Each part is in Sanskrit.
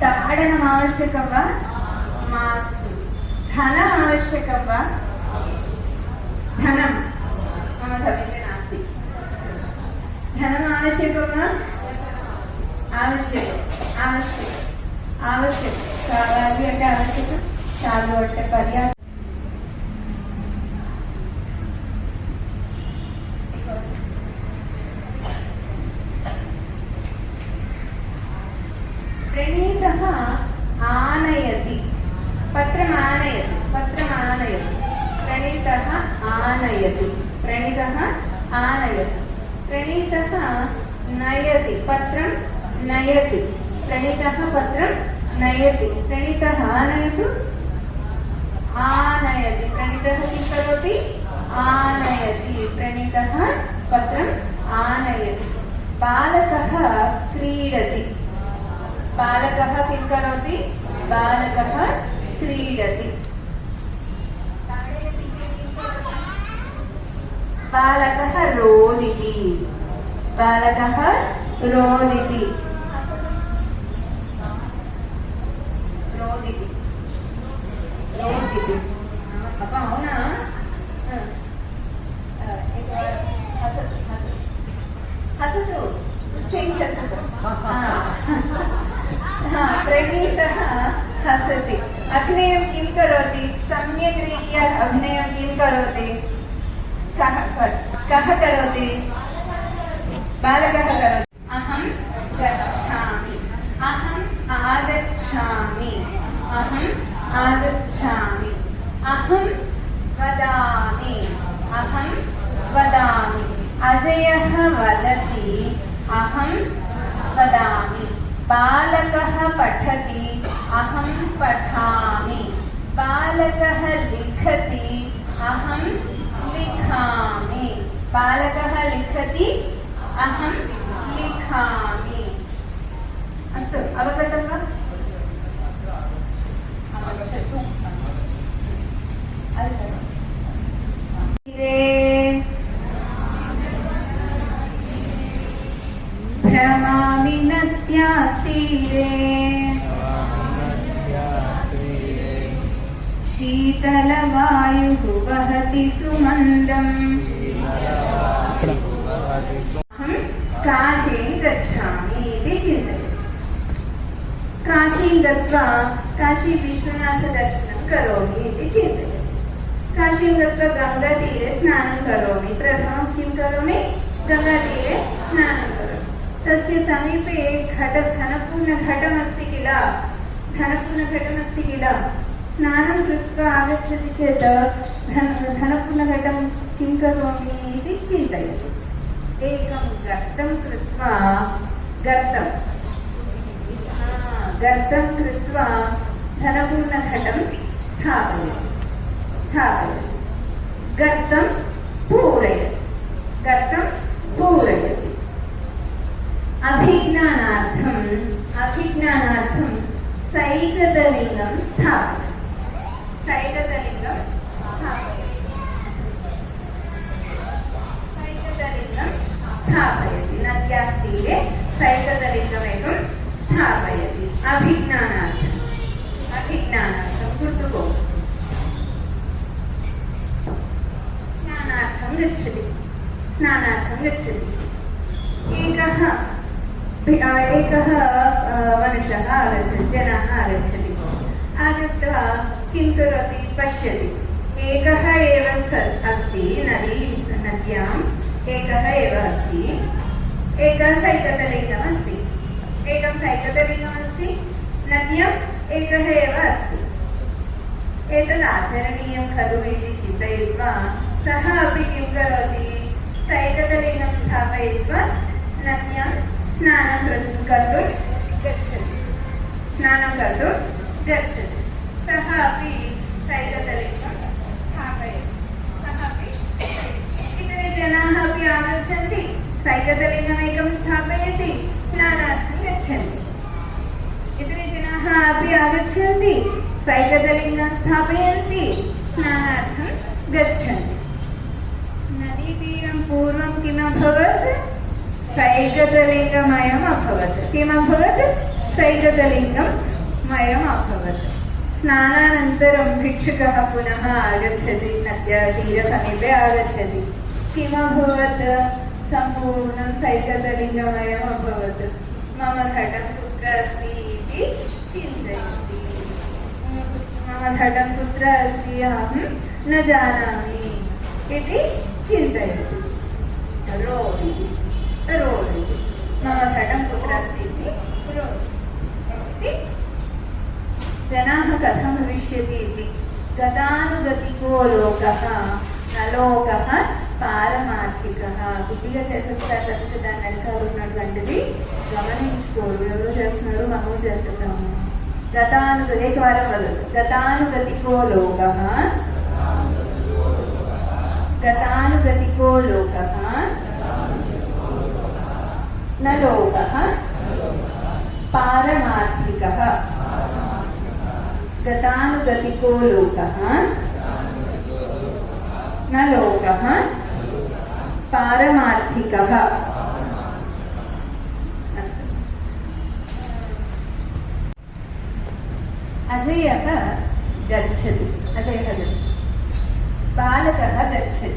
ताडनम् आवश्यकं वा मास्तु। धनम् आवश्यकं वा? धनं मम समीपे नास्ति। धनम् आवश्यकं वा? आवश्यकम् आवश्यकम् आवश्यकं सालादि అంటే आवश्यकं చాలు అంటే పర్యాప్తం। प्रणीतः आनयति पत्रम् आनयति पत्रम् आनयति प्रणीतः आनयति प्रणीतः आनयति प्रणीतः नयति पत्रं नयति प्रणीतः पत्रं नयति प्रणीतः आनयतु आनयति प्रणीतः किं करोति आनयति प्रणीतः पत्रम् आनयति बालकः क्रीडति बालकः किं करोति बालकः क्रीडति बालकः रोदिति बालकः रोदिति रोदिति रोदिति पापा అవునా हसतु उच्चैः हसतु प्रणीतः हसति अभिनयं किं करोति सम्यक् रीत्या अभिनयं किं करोति कः करोति बालकः करोति अहं गच्छामि अहम् आगच्छामि अहम् आगच्छामि अहं वदामि अहं वदामि अजयः वदति अहं वदामि बालकः पठति अहं पठामि बालकः लिखति अहं लिखामि बालकः लिखति अहं लिखामि अस्तु अवगतं वा अवगच्छतु भ्रमामि नद्यातीरे शीतलवायुः वहति सुमन्दम् अहं काशीं गच्छामि इति चिन्तयति काशीं गत्वा काशी विश्वनाथदर्शनं करोमि इति चिन्तयति काशीं गत्वा गङ्गातीरे स्नानं करोमि प्रथमं किं करोमि गङ्गातीरे स्नानं करोमि तस्य समीपे धनपूर्णघटमस्ति किल धनपूर्णघटमस्ति किल स्नानं कृत्वा आगच्छति चेत् धनपूर्णघटं किं करोमि इति चिन्तयति एकं गर्तं कृत्वा गर्तं कृत्वा धनपूर्णघटं स्थापयति गर्तं पूरयति अभिज्ञानार्थं सैकतलिङ्गं स्थापयति नद्यास्तीरे सैकतलिङ्गमेकं स्थापयति अभिज्ञानार्थं गुर्तुको स्नानार्थं गच्छति एकः मनुष्यः आगच्छति जनः आगच्छति आगत्य किं करोति पश्यति एकः एव अस्ति नद्याम् एकः एव अस्ति एकः सैकतलिङ्गमस्ति नद्याम् एकः एव अस्ति एतद् आचरणीयं खलु इति चिन्तयित्वा सः अपि किं करोति सैकतलिङ्गं स्थापयित्वा नद्यां स्नानं कर्तुं गच्छति सः अपि सैकतलिङ्गं स्थापयति इतरे जनाः अपि आगच्छन्ति सैकतलिङ्गमेकं स्थापयति स्नानार्थं गच्छन्ति इतरे जनाः अपि आगच्छन्ति सैकतलिङ्गं स्थापयन्ति स्नानार्थं गच्छन्ति नदीतीरं पूर्वं किम् अभवत् सैकतलिङ्गमयम् अभवत् किम् अभवत् सैगतलिङ्गं मयम् अभवत्। स्नानानन्तरं भिक्षुकः पुनः आगच्छति, नद्यातीरसमीपे आगच्छति। किमभवत्? सम्पूर्णं सैगतलिङ्गमयम् अभवत्। मम घटं कुत्र अस्ति इति चिन्तयति। मम घटं कुत्र अस्ति अहं न जानामि इति चिन्तयति। रोदति रोदति, मम घटं कुत्र अस्ति इति रोदति। जनाः कथं भविष्यति इति, गतानुगतिको लोकः न लोकः పారమార్థికः. కొద్దిగా చేసేస్తారు దాన్ని వెనకాల ఉన్నటువంటిది గమనించుకోరు. ఎవరు చేస్తున్నారు? మనము చేస్తున్నాము. గతానుగతి ఏకవారం వదలదు. గతానుగతికో లోకः, గతానుగతికో లోకः న లోకः పారమార్థికः. గతానుగతికో లోకः न लोकः पारमार्थिकः. अजयः गच्छति, अजयः गच्छति, बालकः गच्छति,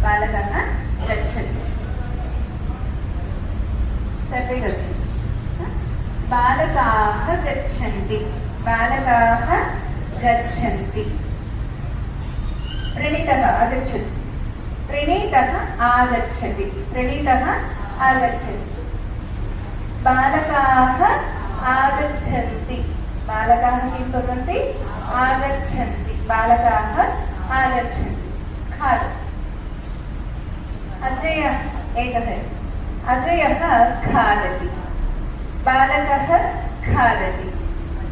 बालकः गच्छति, सर्वे गच्छन्ति, बालकाः गच्छन्ति, बालकाः गच्छन्ति, प्रणीतः आगच्छति, प्रणीतः आगच्छति, प्रणीतः आगच्छति, बालकाः आगच्छन्ति, बालकाः किं कुर्वन्ति? आगच्छन्ति, बालकाः आगच्छन्ति, खादति। अजयः एकः, अजयः खादति, बालकः खादति,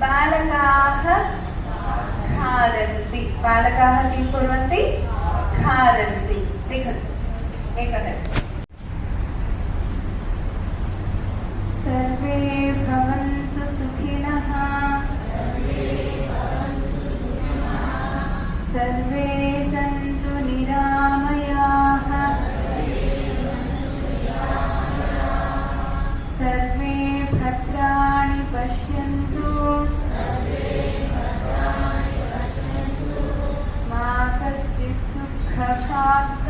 बालकाः खादन्ति, बालकाः किं कुर्वन्ति? खादन्ति। लिखतु एकः। सर्वे भवन्तु सुखिनः, सर्वे सन्तु निरामयाः, सर्वे भद्राणि पश्यन्तु, मा कश्चित् दुःखभाग्